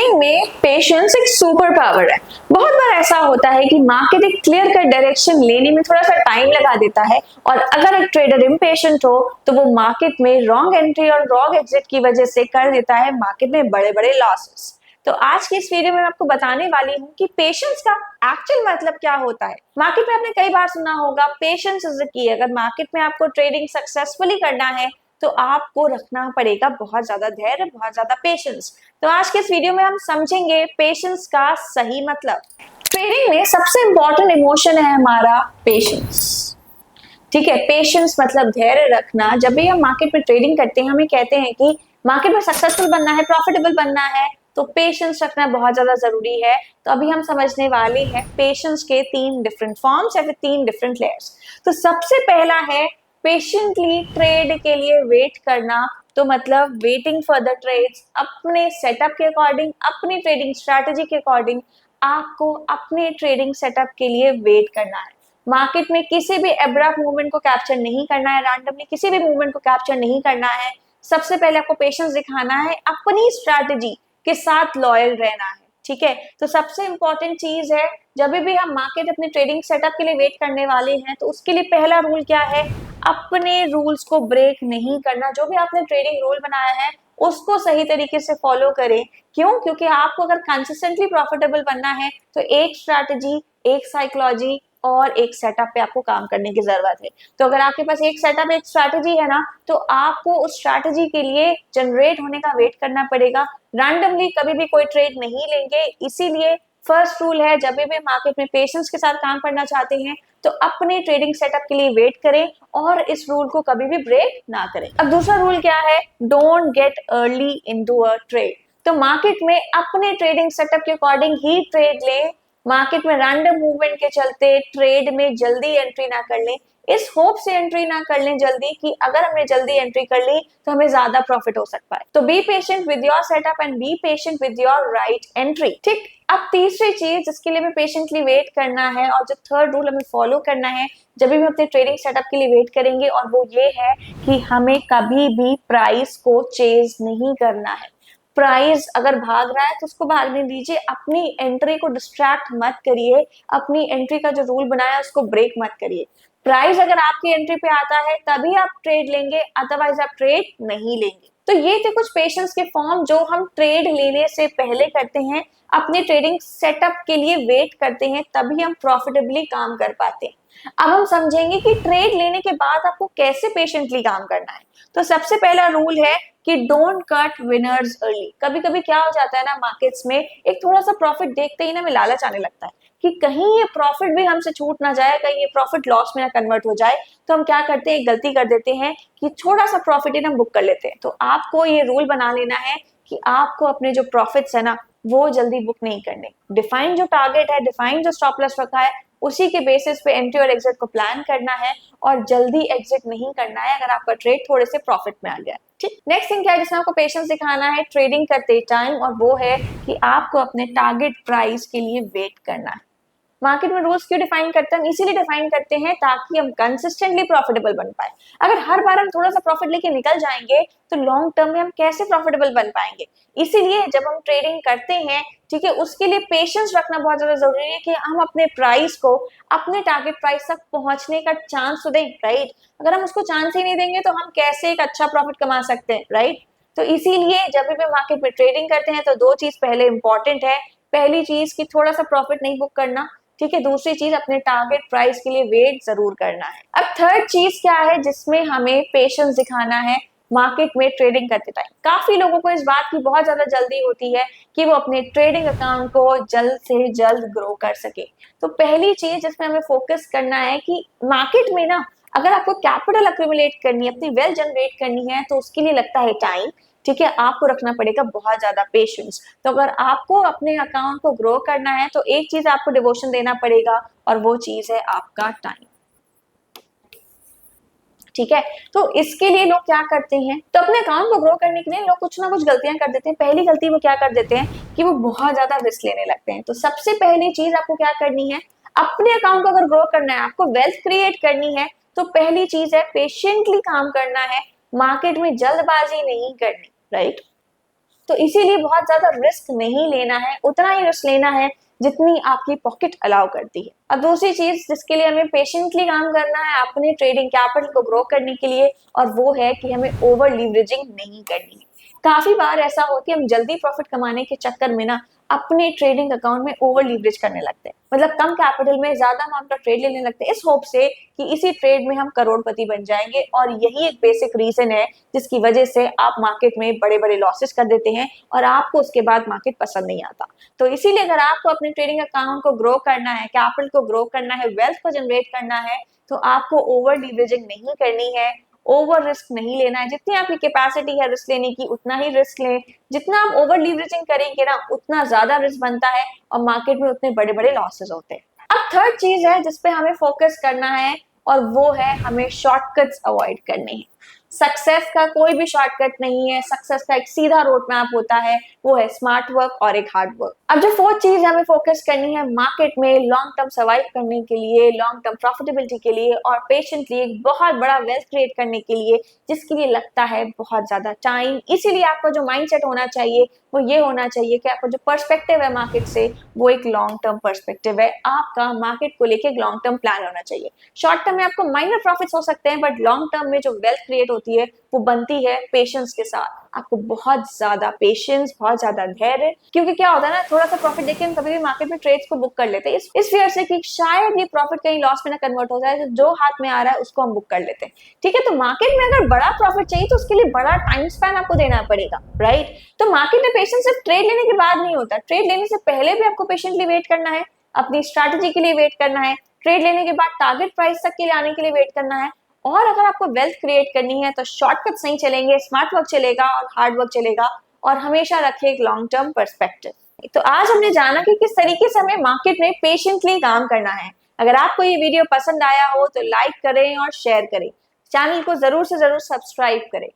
Trading में patience एक super power है। बहुत बार ऐसा होता है कि मार्केट एक क्लियर कट डायरेक्शन लेने में थोड़ा सा टाइम लगा देता है और अगर एक ट्रेडर इम्पेशेंट हो तो वो मार्केट में रॉन्ग एंट्री और रॉन्ग एग्जिट की वजह से कर देता है मार्केट में बड़े बड़े लॉसेस। तो आज की इस वीडियो में मैं आपको बताने वाली हूँ कि पेशेंस का एक्चुअल मतलब क्या होता है। मार्केट में आपने कई बार सुना होगा पेशेंस इज द की। अगर मार्केट में आपको ट्रेडिंग सक्सेसफुली करना है तो आपको रखना पड़ेगा बहुत ज्यादा धैर्य, बहुत ज्यादा पेशेंस। तो आज के इस वीडियो में हम समझेंगे पेशेंस का सही मतलब। ट्रेडिंग में सबसे इंपॉर्टेंट इमोशन है हमारा पेशेंस। ठीक है, पेशेंस मतलब धैर्य रखना। जब भी हम मार्केट में ट्रेडिंग करते हैं, हमें कहते हैं कि मार्केट में सक्सेसफुल बनना है, प्रॉफिटेबल बनना है, तो पेशेंस रखना बहुत ज्यादा जरूरी है। तो अभी हम समझने वाले हैं पेशेंस के 3 डिफरेंट फॉर्म्स या फिर 3 डिफरेंट लेयर्स। तो सबसे पहला है पेशेंटली ट्रेड के लिए वेट करना। तो मतलब वेटिंग फॉर द ट्रेड्स, अपने सेटअप के अकॉर्डिंग, अपनी ट्रेडिंग स्ट्रैटेजी के अकॉर्डिंग आपको अपने ट्रेडिंग सेटअप के लिए वेट करना है। मार्केट में किसी भी एब्रप्ट मूवमेंट को कैप्चर नहीं करना है, रैंडमली किसी भी मूवमेंट को कैप्चर नहीं करना है। सबसे पहले आपको पेशेंस दिखाना है, अपनी स्ट्रैटेजी के साथ लॉयल रहना है। ठीक है, तो सबसे इंपॉर्टेंट चीज है जब भी हम मार्केट अपने ट्रेडिंग सेटअप के लिए वेट करने वाले हैं तो उसके लिए पहला रूल क्या है, अपने रूल्स को ब्रेक नहीं करना। जो भी आपने ट्रेडिंग रूल बनाया है उसको सही तरीके से फॉलो करें। क्यों? क्योंकि आपको अगर कंसिस्टेंटली प्रॉफिटेबल बनना है तो एक स्ट्रैटेजी, एक साइकोलॉजी और एक सेटअप पे आपको काम करने की जरूरत है। तो अगर आपके पास एक सेटअप, एक स्ट्रैटेजी है ना, तो आपको उस स्ट्रैटेजी के लिए जनरेट होने का वेट करना पड़ेगा। रैंडमली कभी भी कोई ट्रेड नहीं लेंगे। इसीलिए फर्स्ट रूल है, जब भी मार्केट में पेशेंस के साथ काम करना चाहते हैं तो अपने ट्रेडिंग सेटअप के लिए वेट करें और इस रूल को कभी भी ब्रेक ना करें। अब दूसरा रूल क्या है, don't get early into a trade. तो मार्केट में अपने ट्रेडिंग सेटअप के अकॉर्डिंग ही ट्रेड लें। मार्केट में रैंडम मूवमेंट के चलते ट्रेड में जल्दी एंट्री ना कर लें, इस होप से एंट्री ना कर लें जल्दी कि अगर हमने जल्दी एंट्री कर ली तो हमें ज्यादा प्रॉफिट हो सकता है। तो be patient with your setup and be patient with your right entry. ठीक, अब तीसरी चीज जिसके लिए हमें पेशेंटली वेट करना है और जो थर्ड रूल हमें फॉलो करना है जब भी हम अपने ट्रेडिंग सेटअप के लिए वेट करेंगे, और वो ये है कि हमें कभी भी प्राइस को चेज नहीं करना है। प्राइस अगर भाग रहा है तो उसको भागने दीजिए, अपनी एंट्री को डिस्ट्रैक्ट मत करिए, अपनी एंट्री का जो रूल बनाया है उसको ब्रेक मत करिए। प्राइस अगर आपकी एंट्री पे आता है तभी आप ट्रेड लेंगे, अदरवाइज आप ट्रेड नहीं लेंगे। तो ये थे कुछ पेशेंस के फॉर्म जो हम ट्रेड लेने से पहले करते हैं, अपने ट्रेडिंग सेटअप के लिए वेट करते हैं, तभी हम प्रॉफिटेबली काम कर पाते हैं। अब हम समझेंगे कि ट्रेड लेने के बाद आपको कैसे पेशेंटली काम करना है। तो सबसे पहला रूल है कि डोंट कट विनर्स अर्ली। कभी कभी क्या हो जाता है ना, मार्केट्स में एक थोड़ा सा प्रॉफिट देखते ही ना हमें लालच आने लगता है कि कहीं ये प्रॉफिट भी हमसे छूट ना जाए, कहीं ये प्रॉफिट लॉस में ना कन्वर्ट हो जाए। तो हम क्या करते हैं, गलती कर देते हैं कि थोड़ा सा प्रॉफिट ही ना बुक कर लेते हैं। तो आपको ये रूल बना लेना है कि आपको अपने जो प्रॉफिट्स है ना वो जल्दी बुक नहीं करने। डिफाइन जो टारगेट है, डिफाइन जो स्टॉप लॉस रखा है, उसी के बेसिस पे एंट्री और एग्जिट को प्लान करना है और जल्दी एग्जिट नहीं करना है अगर आपका ट्रेड थोड़े से प्रॉफिट में आ गया। ठीक, नेक्स्ट थिंग क्या है जिसमें आपको पेशेंस दिखाना है ट्रेडिंग करते टाइम, और वो है कि आपको अपने टारगेट प्राइस के लिए वेट करना है। मार्केट में रूल्स क्यों डिफाइन करते हैं? हम इसीलिए डिफाइन करते हैं ताकि हम कंसिस्टेंटली प्रॉफिटेबल बन पाए। अगर हर बार हम थोड़ा सा प्रॉफिट लेके निकल जाएंगे तो लॉन्ग टर्म में हम कैसे प्रॉफिटेबल बन पाएंगे। इसीलिए जब हम ट्रेडिंग करते हैं, ठीक है, उसके लिए पेशेंस रखना बहुत ज्यादा जरूरी है कि हम अपने प्राइस को अपने टारगेट प्राइस तक पहुंचने का चांस तो दें, राइट। अगर हम उसको चांस ही नहीं देंगे तो हम कैसे एक अच्छा प्रॉफिट कमा सकते हैं, राइट। तो इसीलिए जब भी मार्केट में ट्रेडिंग करते हैं तो 2 चीज पहले इंपॉर्टेंट है। पहली चीज कि थोड़ा सा प्रॉफिट नहीं बुक करना, ठीक है। दूसरी चीज अपने टारगेट प्राइस के लिए वेट जरूर करना है। अब थर्ड चीज क्या है जिसमें हमें पेशेंस दिखाना है मार्केट में ट्रेडिंग करते टाइम। काफी लोगों को इस बात की बहुत ज्यादा जल्दी होती है कि वो अपने ट्रेडिंग अकाउंट को जल्द से जल्द ग्रो कर सके। तो पहली चीज जिसमें हमें फोकस करना है कि मार्केट में ना अगर आपको कैपिटल अक्यूमुलेट करनी है, अपनी वेल्थ जनरेट करनी है, तो उसके लिए लगता है टाइम। ठीक है, आपको रखना पड़ेगा बहुत ज्यादा पेशेंस। तो अगर आपको अपने अकाउंट को ग्रो करना है तो एक चीज आपको डिवोशन देना पड़ेगा और वो चीज है आपका टाइम। ठीक है, तो इसके लिए लोग क्या करते हैं, तो अपने अकाउंट को ग्रो करने के लिए लोग कुछ ना कुछ गलतियां कर देते हैं। पहली गलती वो क्या कर देते हैं कि वो बहुत ज्यादा रिस्क लेने लगते हैं। तो सबसे पहली चीज आपको क्या करनी है, अपने अकाउंट को अगर ग्रो करना है, आपको वेल्थ क्रिएट करनी है, तो पहली चीज है पेशेंटली काम करना है, मार्केट में जल्दबाजी नहीं करनी, राइट। तो इसीलिए बहुत ज्यादा रिस्क नहीं लेना है, उतना ही रिस्क लेना है जितनी आपकी पॉकेट अलाउ करती है। अब दूसरी चीज जिसके लिए हमें पेशेंटली काम करना है अपने ट्रेडिंग कैपिटल को ग्रो करने के लिए, और वो है कि हमें ओवर लीवरेजिंग नहीं करनी है। काफी बार ऐसा होता है हम जल्दी प्रॉफिट कमाने के चक्कर में ना अपने ट्रेडिंग अकाउंट में ओवर लीवरेज करने लगते हैं, मतलब कम कैपिटल में ज्यादा अमाउंट का ट्रेड लेने लगते हैं इस होप से कि इसी ट्रेड में हम करोड़पति बन जाएंगे। और यही एक बेसिक रीजन है जिसकी वजह से आप मार्केट में बड़े बड़े लॉसेस कर देते हैं और आपको उसके बाद मार्केट पसंद नहीं आता। तो इसीलिए अगर आपको अपने ट्रेडिंग अकाउंट को ग्रो करना है, कैपिटल को ग्रो करना है, वेल्थ को जनरेट करना है, तो आपको ओवर लीवरेजिंग नहीं करनी है, ओवर रिस्क नहीं लेना है। जितनी आपकी कैपेसिटी है रिस्क लेने की उतना ही रिस्क लें। जितना आप ओवर लीवरेजिंग करेंगे ना उतना ज्यादा रिस्क बनता है और मार्केट में उतने बड़े बड़े लॉसेस होते हैं। अब थर्ड चीज है जिसपे हमें फोकस करना है और वो है हमें शॉर्टकट्स अवॉइड करने हैं। सक्सेस का कोई भी शॉर्टकट नहीं है, सक्सेस का एक सीधा रोड मैप होता है, वो है स्मार्ट वर्क और एक हार्ड वर्क। अब जो फोर्थ चीज हमें फोकस करनी है मार्केट में लॉन्ग टर्म सर्वाइव करने के लिए, लॉन्ग टर्म प्रॉफिटेबिलिटी के लिए और पेशेंटली एक बहुत बड़ा वेल्थ क्रिएट करने के लिए, जिसके लिए लगता है बहुत ज्यादा टाइम। इसीलिए आपका जो माइंडसेट होना चाहिए वो ये होना चाहिए कि आपका जो पर्सपेक्टिव है मार्केट से वो एक लॉन्ग टर्म पर्सपेक्टिव है। आपका मार्केट को लेके एक लॉन्ग टर्म प्लान होना चाहिए। शॉर्ट टर्म में आपको माइनर प्रॉफिट्स हो सकते हैं बट लॉन्ग टर्म में जो वेल्थ क्रिएट होती है वो बनती है पेशेंस के साथ। आपको बहुत ज्यादा पेशेंस, बहुत ज्यादा धैर्य, क्योंकि क्या होता है ना थोड़ा सा प्रॉफिट देख के हम कभी भी मार्केट में ट्रेड्स को बुक कर लेते हैं इस फियर से कि शायद ये प्रॉफिट कहीं लॉस में ना कन्वर्ट हो जाए, तो जो हाथ में आ रहा है उसको हम बुक कर लेते हैं। ठीक है, तो मार्केट में अगर बड़ा प्रॉफिट चाहिए तो उसके लिए बड़ा टाइम स्पैन आपको देना पड़ेगा, राइट। तो मार्केट में पेशेंस सिर्फ ट्रेड लेने के बाद नहीं होता, ट्रेड लेने से पहले भी आपको पेशेंटली वेट करना है, अपनी स्ट्रैटेजी के लिए वेट करना है, ट्रेड लेने के बाद टारगेट प्राइस तक के लिए आने के लिए वेट करना है। और अगर आपको वेल्थ क्रिएट करनी है तो शॉर्टकट्स नहीं चलेंगे, स्मार्ट वर्क चलेगा और हार्ड वर्क चलेगा। और हमेशा रखिए एक लॉन्ग टर्म पर्सपेक्टिव। तो आज हमने जाना कि किस तरीके से हमें मार्केट में पेशेंटली काम करना है। अगर आपको ये वीडियो पसंद आया हो तो लाइक करें और शेयर करें, चैनल को जरूर से जरूर सब्सक्राइब करें।